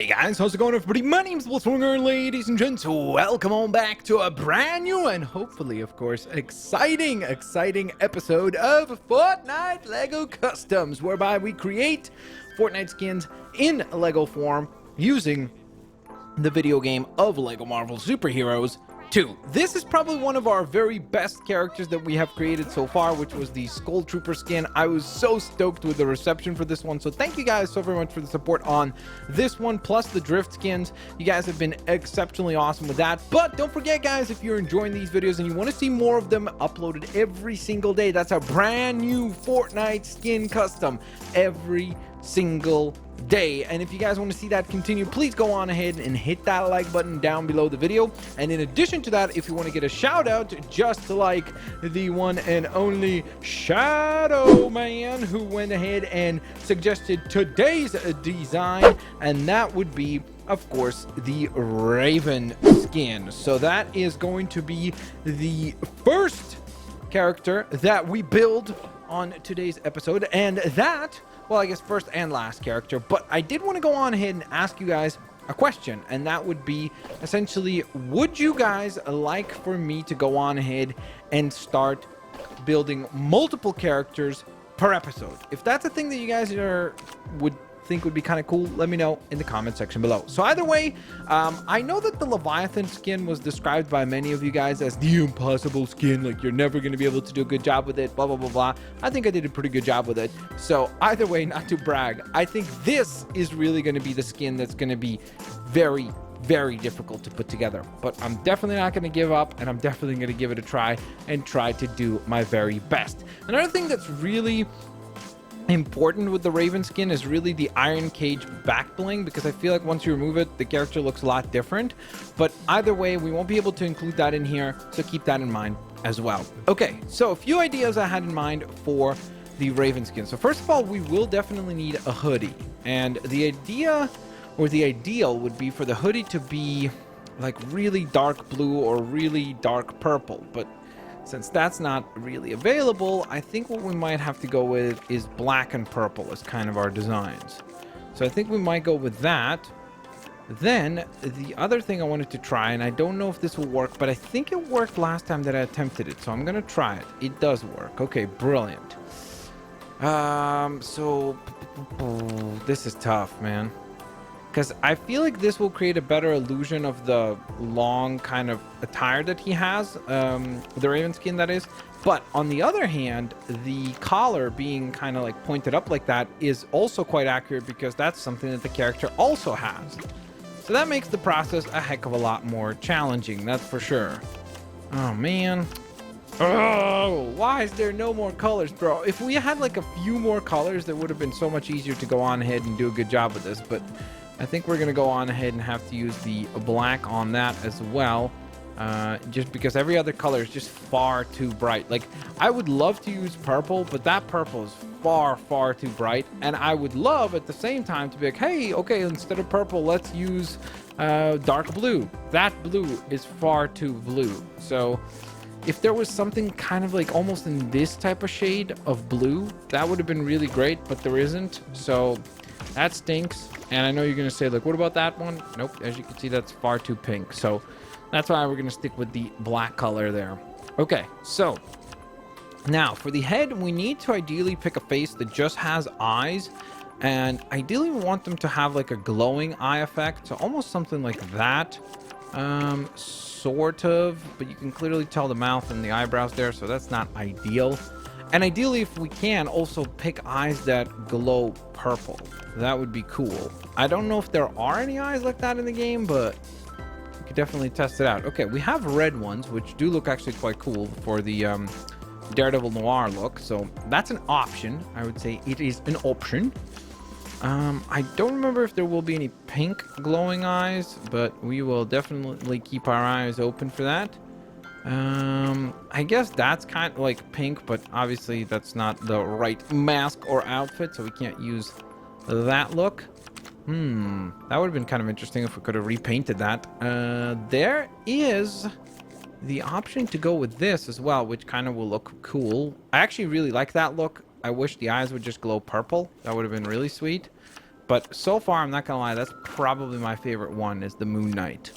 Hey guys, how's it going everybody? My name's Blitzwinger, ladies and gents. Welcome on back to a brand new and hopefully, of course, exciting episode of Fortnite LEGO Customs, whereby we create Fortnite skins in LEGO form using the video game of LEGO Marvel Superheroes 2. This is probably one of our very best characters that we have created so far, which was the Skull Trooper skin. I was so stoked with the reception for this one, so thank you guys so very much for the support on this one, plus the Drift skins. You guys have been exceptionally awesome with that. But don't forget, guys, if you're enjoying these videos and you want to see more of them uploaded every single day, that's a brand new Fortnite skin custom every single day. And if you guys want to see that continue, please go on ahead and hit that like button down below the video. And in addition to that, if you want to get a shout out, just like the one and only Shadow Man, who went ahead and suggested today's design, and that would be, of course, the Raven skin. So that is going to be the first character that we build on today's episode, and that, well, I guess first and last character. But I did want to go on ahead and ask you guys a question, and that would be essentially, would you guys like for me to go on ahead and start building multiple characters per episode? If that's a thing that you guys would think would be kind of cool, let me know in the comment section below. So either way, I know that the Leviathan skin was described by many of you guys as the impossible skin, like you're never going to be able to do a good job with it, blah blah blah blah. I think I did a pretty good job with it. So either way, not to brag, I think this is really going to be the skin that's going to be very difficult to put together, but I'm definitely not going to give up, and I'm definitely going to give it a try and try to do my very best. Another thing that's really important with the Raven skin is really the Iron Cage back bling, because I feel like once you remove it, the character looks a lot different. But either way, we won't be able to include that in here, so keep that in mind as well. Okay, so a few ideas I had in mind for the Raven skin. So first of all, we will definitely need a hoodie, and the idea or the ideal would be for the hoodie to be like really dark blue or really dark purple, but since that's not really available, I think what we might have to go with is black and purple as kind of our designs. So I think we might go with that. Then the other thing I wanted to try, and I don't know if this will work, but I think it worked last time that I attempted it, so I'm gonna try it. It does work. Okay, brilliant. So this is tough, man, because I feel like this will create a better illusion of the long kind of attire that he has, the Raven skin, that is. But on the other hand, the collar being kind of like pointed up like that is also quite accurate, because that's something that the character also has. So that makes the process a heck of a lot more challenging, that's for sure. Oh man. Oh, why is there no more colors, bro? If we had like a few more colors, that would have been so much easier to go on ahead and do a good job with this. But I think we're going to go on ahead and have to use the black on that as well. Just because every other color is just far too bright. Like, I would love to use purple, but that purple is far too bright. And I would love at the same time to be like, hey, okay, instead of purple, let's use dark blue. That blue is far too blue. So if there was something kind of like almost in this type of shade of blue, that would have been really great, but there isn't. So that stinks. And I know you're going to say, like, what about that one? Nope. As you can see, that's far too pink. So that's why we're going to stick with the black color there. Okay, so now for the head, we need to ideally pick a face that just has eyes. And ideally, we want them to have like a glowing eye effect. So almost something like that. Sort of. But you can clearly tell the mouth and the eyebrows there. So that's not ideal. And ideally, if we can, also pick eyes that glow purple. That would be cool. I don't know if there are any eyes like that in the game, but we could definitely test it out. Okay, we have red ones, which do look actually quite cool for the Daredevil Noir look. So that's an option. I would say it is an option. I don't remember if there will be any pink glowing eyes, but we will definitely keep our eyes open for that. I guess that's kind of like pink, but obviously that's not the right mask or outfit, so we can't use that look. That would have been kind of interesting if we could have repainted that. There is the option to go with this as well, which kind of will look cool. I actually really like that look. I wish the eyes would just glow purple. That would have been really sweet. But so far, I'm not gonna lie, that's probably my favorite one, is the Moon Knight,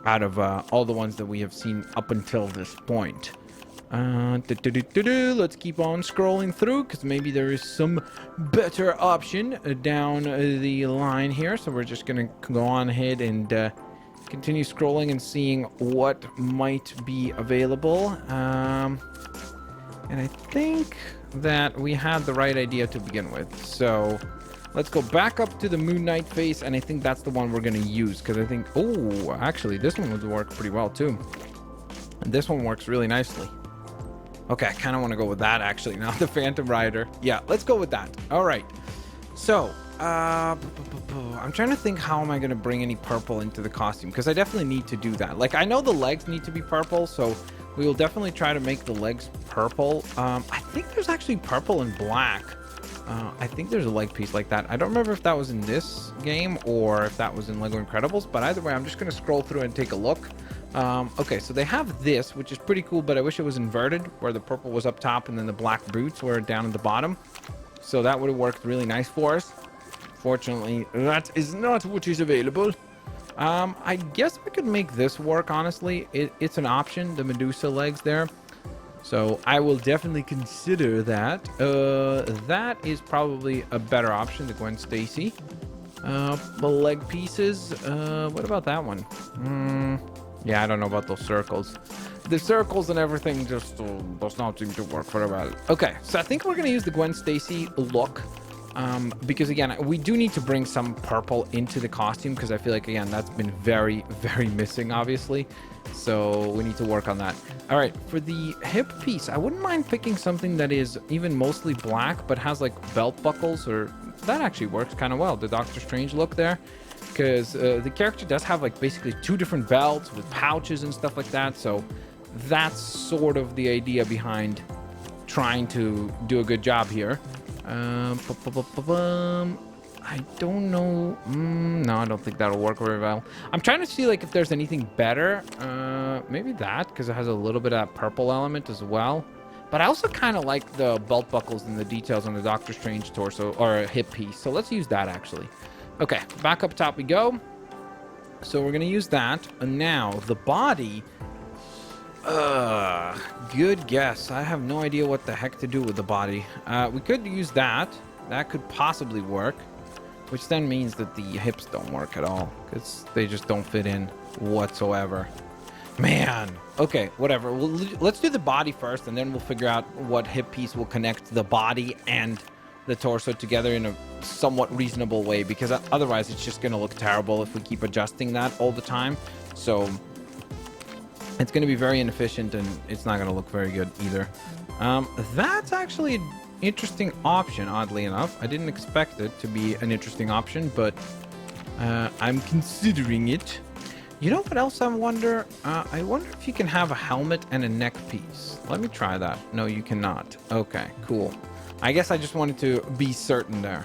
out of all the ones that we have seen up until this point. Let's keep on scrolling through, because maybe there is some better option down the line here. So we're just gonna go on ahead and continue scrolling and seeing what might be available. And I think that we had the right idea to begin with. So let's go back up to the Moon Knight face, and I think that's the one we're gonna use, because I think, oh, actually this one would work pretty well too. And this one works really nicely. Okay, I kind of want to go with that, actually, not the Phantom Rider. Yeah, let's go with that. All right. So, I'm trying to think, how am I going to bring any purple into the costume? Because I definitely need to do that. Like, I know the legs need to be purple, so we will definitely try to make the legs purple. I think there's actually purple and black. I think there's a leg piece like that. I don't remember if that was in this game or if that was in LEGO Incredibles, but either way, I'm just going to scroll through and take a look. Okay, so they have this, which is pretty cool, but I wish it was inverted, where the purple was up top and then the black boots were down at the bottom. So that would have worked really nice for us. Fortunately, that is not what is available. I guess we could make this work, honestly. It's an option, the Medusa legs there. So I will definitely consider that. That is probably a better option, the Gwen Stacy. The leg pieces, what about that one? Yeah, I don't know about those circles. The circles and everything just does not seem to work very well. Okay, so I think we're going to use the Gwen Stacy look. Because, again, we do need to bring some purple into the costume, because I feel like, again, that's been very, very missing, obviously. So we need to work on that. All right, for the hip piece, I wouldn't mind picking something that is even mostly black, but has, like, belt buckles, or that actually works kind of well, the Doctor Strange look there. Because the character does have, like, basically 2 different belts with pouches and stuff like that. So that's sort of the idea behind trying to do a good job here. I don't know. No, I don't think that'll work very well. I'm trying to see, like, if there's anything better. Maybe that, because it has a little bit of that purple element as well. But I also kind of like the belt buckles and the details on the Doctor Strange torso, or hip piece. So let's use that, actually. Okay, back up top we go. So we're going to use that. And now, the body. Good guess. I have no idea what the heck to do with the body. We could use that. That could possibly work. Which then means that the hips don't work at all, because they just don't fit in whatsoever. Man. Okay, whatever. Let's do the body first, and then we'll figure out what hip piece will connect the body and the torso together in a somewhat reasonable way, because otherwise it's just going to look terrible if we keep adjusting that all the time. So it's going to be very inefficient, and it's not going to look very good either. That's actually an interesting option, oddly enough. I didn't expect it to be an interesting option, but I'm considering it. You know what else I wonder? I wonder if you can have a helmet and a neck piece. Let me try that. No, you cannot. Okay, cool. I guess I just wanted to be certain there.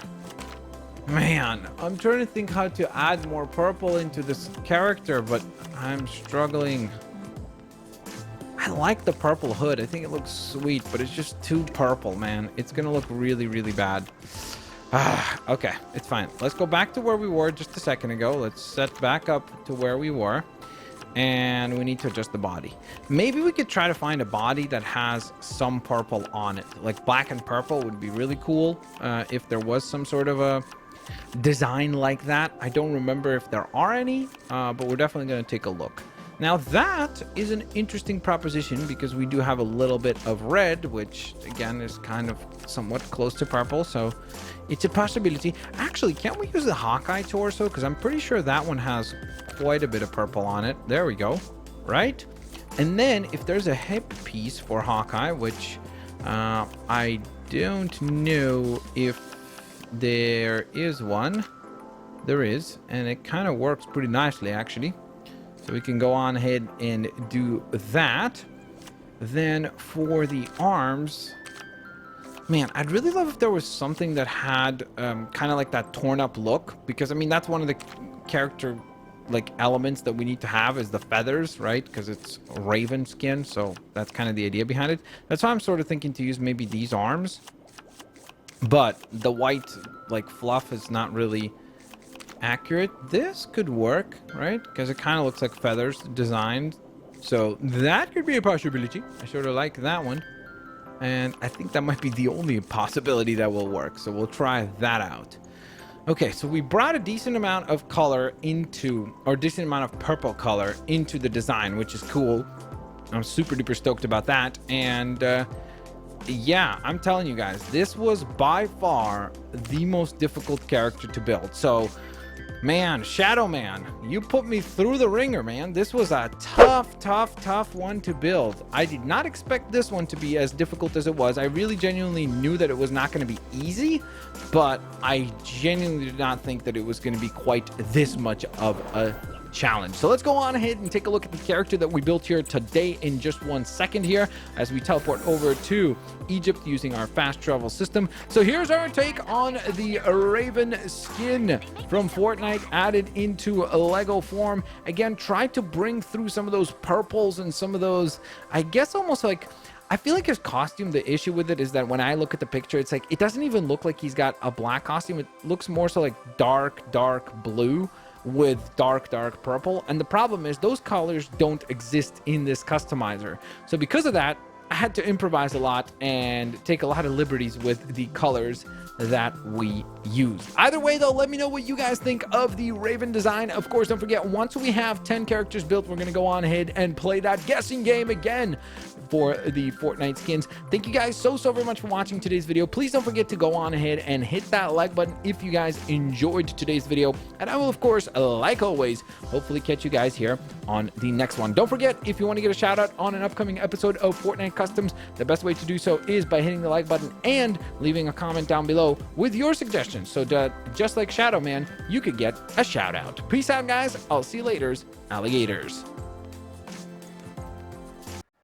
Man, I'm trying to think how to add more purple into this character, but I'm struggling. I like the purple hood. I think it looks sweet, but it's just too purple, man. It's gonna look really, really bad. Okay, it's fine. Let's go back to where we were just a second ago. Let's set back up to where we were. And we need to adjust the body. Maybe we could try to find a body that has some purple on it. Like black and purple would be really cool if there was some sort of a design like that. I don't remember if there are any, but we're definitely going to take a look. Now that is an interesting proposition, because we do have a little bit of red, which again is kind of somewhat close to purple, so it's a possibility. Actually, can't we use the Hawkeye torso? Because I'm pretty sure that one has quite a bit of purple on it. There we go. Right? And then if there's a hip piece for Hawkeye, which I don't know if there is one. There is, and it kind of works pretty nicely, actually. So we can go on ahead and do that. Then for the arms, man, I'd really love if there was something that had kind of like that torn up look, because I mean that's one of the character like elements that we need to have is the feathers, right? Because it's raven skin, so that's kind of the idea behind it. That's why I'm sort of thinking to use maybe these arms. but the white like fluff is not really accurate. This could work, right? Because it kind of looks like feathers designed. So that could be a possibility. I sort of like that one. And I think that might be the only possibility that will work. So we'll try that out. Okay, so we brought a decent amount of color into, or decent amount of purple color into the design, which is cool. I'm super duper stoked about that. And yeah, I'm telling you guys, this was by far the most difficult character to build. So man, Shadow Man, you put me through the ringer, man. This was a tough one to build. I did not expect this one to be as difficult as it was. I really genuinely knew that it was not going to be easy, but I genuinely did not think that it was going to be quite this much of a challenge. So let's go on ahead and take a look at the character that we built here today in just 1 second here as we teleport over to Egypt using our fast travel system. So here's our take on the Raven skin from Fortnite added into a Lego form. Again, try to bring through some of those purples and some of those, I guess, almost like, I feel like his costume, the issue with it is that when I look at the picture, it's like, it doesn't even look like he's got a black costume. It looks more so like dark blue with dark purple. And the problem is those colors don't exist in this customizer. So because of that, I had to improvise a lot and take a lot of liberties with the colors that we use. Either way though, let me know what you guys think of the Raven design. Of course, don't forget, once we have 10 characters built, we're going to go on ahead and play that guessing game again for the Fortnite skins. Thank you guys so very much for watching today's video. Please don't forget to go on ahead and hit that like button if you guys enjoyed today's video. And I will, of course, like always, hopefully catch you guys here on the next one. Don't forget, if you want to get a shout out on an upcoming episode of Fortnite Customs, the best way to do so is by hitting the like button and leaving a comment down below with your suggestions so that just like Shadow Man, you could get a shout out. Peace out, guys. I'll see you later, alligators.